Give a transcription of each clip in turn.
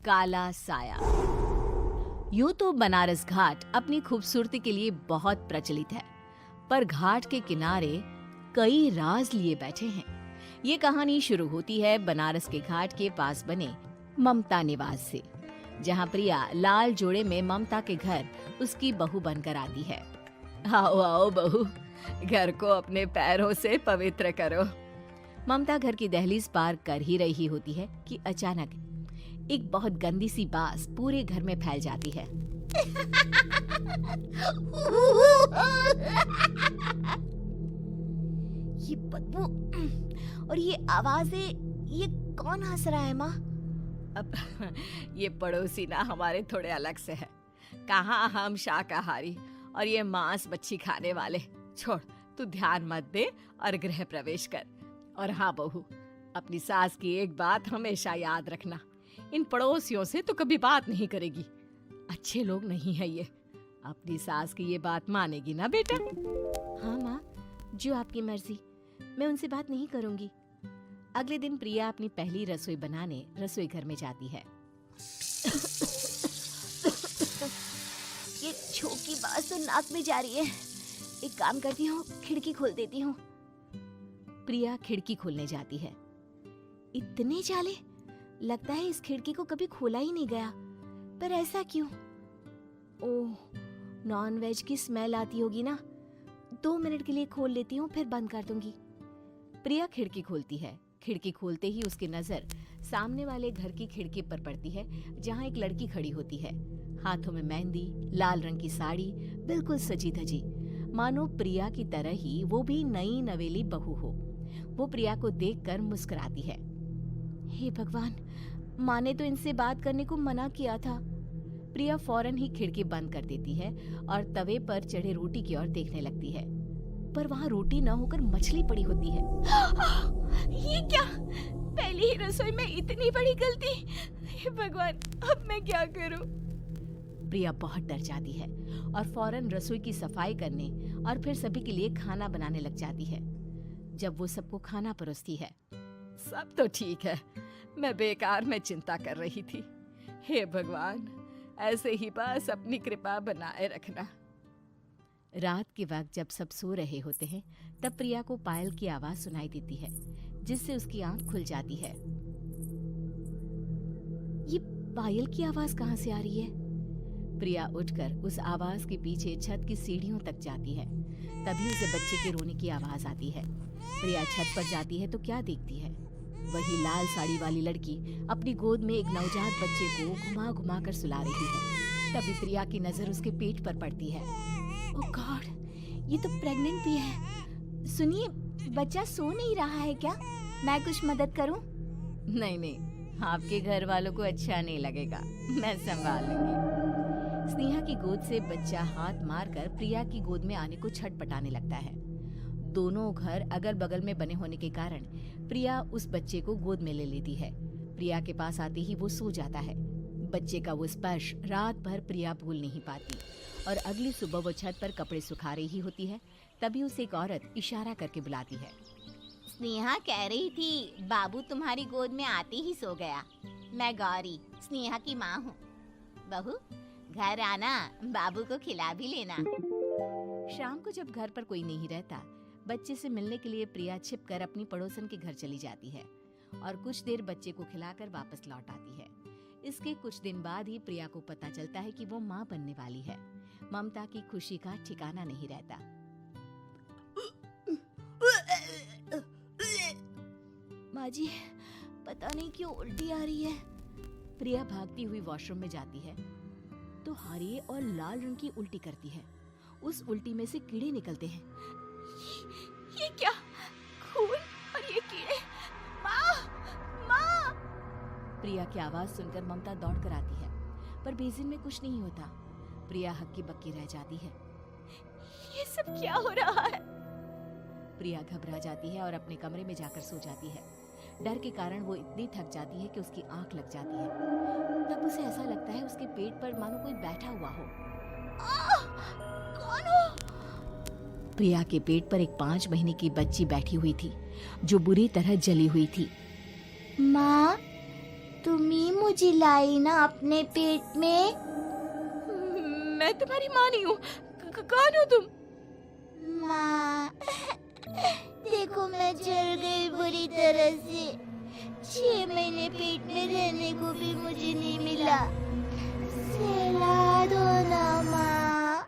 काला साया। यूं तो बनारस घाट अपनी खूबसूरती के लिए बहुत प्रचलित है, पर घाट के किनारे कई राज लिए बैठे हैं। ये कहानी शुरू होती है बनारस के घाट के पास बने ममता निवास से, जहाँ प्रिया लाल जोड़े में ममता के घर उसकी बहू बनकर आती है। आओ आओ बहू, घर को अपने पैरों से पवित्र करो। ममता घर की दहलीज पार कर ही रही होती है कि अचानक एक बहुत गंदी सी बास पूरे घर में फैल जाती है। ये बदबू और ये आवाजें, ये कौन हंस रहा है माँ? अब ये पड़ोसी ना हमारे थोड़े अलग से है। कहाँ हम शाकाहारी और ये मांस मच्छी खाने वाले। छोड़, तू ध्यान मत दे और गृह प्रवेश कर। और हाँ बहू, अपनी सास की एक बात हमेशा याद रखना, इन पड़ोसियों से तो कभी बात नहीं करेगी। अच्छे लोग नहीं है ये। अपनी सास की ये बात मानेगी ना बेटा? हाँ माँ, जो आपकी मर्जी, मैं उनसे बात नहीं करूंगी। अगले दिन प्रिया अपनी पहली रसोई बनाने रसोई घर में जाती है। ये छोकी बात तो नाक में जा रही है। एक काम करती हूँ, खिड़की खोल देती हूँ। प्रिया खिड़की खोलने जाती है। इतने जाले, लगता है इस खिड़की को कभी खोला ही नहीं गया। पर ऐसा क्यों? ओह, नॉन वेज की स्मेल आती होगी ना। 2 मिनट के लिए खोल लेती हूँ, फिर बंद कर दूंगी। प्रिया खिड़की खोलती है। खिड़की खोलते ही उसकी नजर सामने वाले घर की खिड़की पर पड़ती है, जहाँ एक लड़की खड़ी होती है। हाथों में मेहंदी, लाल रंग की साड़ी, बिल्कुल सजी धजी, मानो प्रिया की तरह ही वो भी नई नवेली बहू हो। वो प्रिया को देखकर मुस्कुराती है। हे भगवान, माँ ने तो इनसे बात करने को मना किया था। प्रिया फौरन ही खिड़की बंद कर देती है और तवे पर चढ़े रोटी की ओर देखने लगती है, पर वहाँ रोटी न होकर मछली पड़ी होती है। ये क्या? पहली ही रसोई में इतनी बड़ी गलती! हे भगवान, अब मैं क्या करूं? प्रिया बहुत डर जाती है और फौरन रसोई की सफाई करने और फिर सभी के लिए खाना बनाने लग जाती है। जब वो सबको खाना परोसती है, सब तो ठीक है, मैं बेकार में चिंता कर रही थी। हे भगवान, ऐसे ही बस अपनी कृपा बनाए रखना। रात के वक्त जब सब सो रहे होते हैं, तब प्रिया को पायल की आवाज सुनाई देती है, जिससे उसकी आंख खुल जाती है। ये पायल की आवाज कहाँ से आ रही है? प्रिया उठकर उस आवाज के पीछे छत की सीढ़ियों तक जाती है। तभी उसे बच्चे के रोने की आवाज आती है। प्रिया छत पर जाती है तो क्या देखती है? वही लाल साड़ी वाली लड़की अपनी गोद में एक नवजात बच्चे को घुमा घुमा कर सुला रही है। तभी प्रिया की नजर उसके पेट पर पड़ती है। ओह गॉड, ये तो प्रेग्नेंट भी है। सुनिए, बच्चा सो नहीं रहा है क्या? मैं कुछ मदद करूं? नहीं नहीं, आपके घर वालों को अच्छा नहीं लगेगा, मैं संभाल लूंगी। स्नेहा की गोद से बच्चा हाथ मारकर प्रिया की गोद में आने को छटपटाने लगता है। दोनों घर अगल बगल में बने होने के कारण प्रिया उस बच्चे को गोद में ले लेती है। प्रिया के पास आते ही वो सो जाता है। बच्चे का वो स्पर्श रात भर प्रिया भूल नहीं पाती और अगली सुबह वो छत पर कपड़े सुखा रही होती है। तभी उसे एक औरत इशारा करके बुलाती है। स्नेहा कह रही थी बाबू तुम्हारी गोद में आते ही सो गया। मैं गौरी, स्नेहा की माँ हूँ। बहू, घर आना, बाबू को खिला भी लेना। शाम को जब घर पर कोई नहीं रहता, बच्चे से मिलने के लिए प्रिया छिपकर अपनी पड़ोसन के घर चली जाती है और कुछ देर बच्चे को खिलाकर वापस लौट आती है। इसके कुछ दिन बाद ही प्रिया को पता चलता है कि वो माँ बनने वाली है। ममता की खुशी का ठिकाना नहीं रहता। माँ जी, पता नहीं क्यों उल्टी आ रही है। प्रिया भागती हुई वॉशरूम में जाती है तो हरे और लाल रंग की उल्टी करती है। उस उल्टी में से कीड़े निकलते हैं। ये क्या? खून और ये कीड़े! माँ! माँ! प्रिया की आवाज सुनकर ममता दौड़ कर आती है, पर बेसिन में कुछ नहीं होता। प्रिया हक्की बक्की रह जाती है। ये सब क्या हो रहा है? प्रिया घबरा जाती है और अपने कमरे में जाकर सो जाती है। डर के कारण वो इतनी थक जाती है कि उसकी आंख लग जाती है। तब उसे ऐसा लगता है उसके पेट पर मानो कोई बैठा हुआ हो। कौन हो? प्रिया के पेट पर एक 5 महीने की बच्ची बैठी हुई थी, जो बुरी तरह जली हुई थी। माँ, तुम ही मुझे लाई ना अपने पेट में। मैं तुम्हारी माँ नहीं हूँ। कौन हो तुम? माँ, देखो मैं जल गई बुरी तरह से। 6 महीने पेट में रहने को भी मुझे नहीं मिला। सहला दो ना माँ।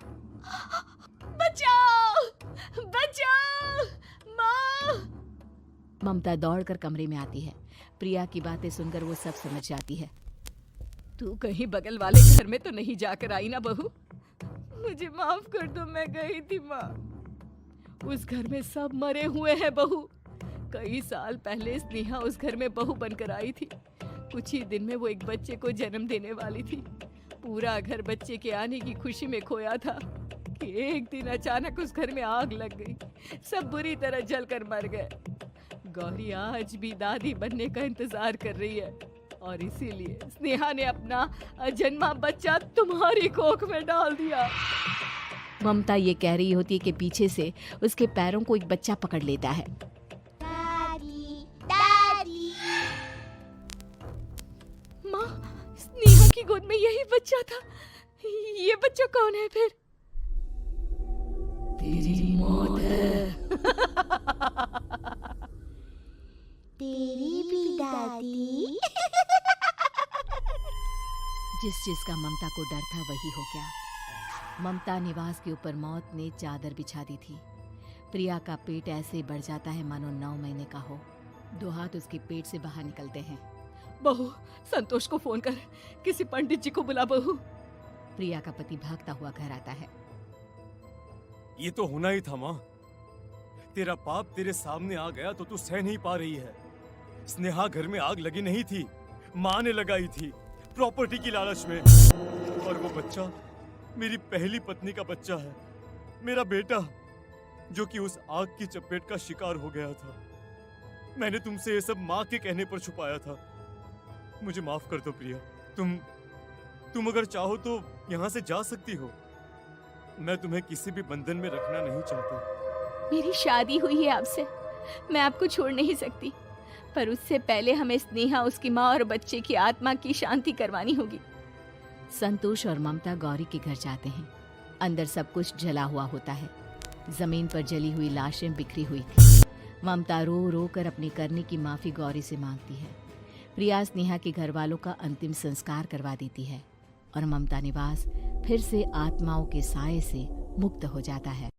बचाओ, बचाओ, माँ। ममता दौड़कर कमरे में आती है। प्रिया की बातें सुनकर वो सब समझ जाती है। तू कहीं बगल वाले घर में तो नहीं जाकर आई ना बहू? मुझे माफ कर दो, मैं गई थी माँ। उस घर में सब मरे हुए हैं बहू। कई साल पहले स्नेहा उस घर में बहू बनकर आई थी। कुछ ही दिन में वो एक बच्चे को जन्म देने वाली थी। पूरा घर बच्चे के आने की खुशी में खोया था कि एक दिन अचानक उस घर में आग लग गई। सब बुरी तरह जलकर मर गए। गौरी आज भी दादी बनने का इंतजार कर रही है और इसीलिए स्नेहा ने अपना अजन्मा बच्चा तुम्हारी कोख में डाल दिया। ममता ये कह रही होती है कि पीछे से उसके पैरों को एक बच्चा पकड़ लेता है। दादी, दादी। माँ, स्नेहा की गोद में यही बच्चा था। ये बच्चा कौन है फिर? तेरी मौत है। तेरी भी दादी। जिस चीज का ममता को डर था वही हो गया। ममता निवास के ऊपर मौत ने चादर बिछा दी थी। प्रिया का पेट ऐसे बढ़ जाता है मानो 9 महीने का हो। 2 हाथ उसके पेट से बाहर निकलते हैं। बहू, संतोष को फोन कर, किसी पंडित जी को बुला बहू। प्रिया का पति भागता हुआ घर आता है। ये तो होना ही था माँ। तेरा पाप तेरे सामने आ गया तो तू सह नहीं पा रही है। स्नेहा घर में आग लगी नहीं थी, माँ ने लगाई थी प्रॉपर्टी की लालच में। और वो बच्चा मेरी पहली पत्नी का बच्चा है, मेरा बेटा, जो कि उस आग की चपेट का शिकार हो गया था। मैंने तुमसे ये सब माँ के कहने पर छुपाया था। मुझे माफ कर दो प्रिया। तुम अगर चाहो तो यहाँ से जा सकती हो। मैं तुम्हें किसी भी बंधन में रखना नहीं चाहता। मेरी शादी हुई है आपसे, मैं आपको छोड़ नहीं सकती, पर उससे पहले हमें स्नेहा, उसकी माँ और बच्चे की आत्मा की शांति करवानी होगी। संतोष और ममता गौरी के घर जाते हैं। अंदर सब कुछ जला हुआ होता है। जमीन पर जली हुई लाशें बिखरी हुई थी। ममता रो रो कर अपनी करने की माफी गौरी से मांगती है। प्रिया स्नेहा के घर वालों का अंतिम संस्कार करवा देती है और ममता निवास फिर से आत्माओं के साए से मुक्त हो जाता है।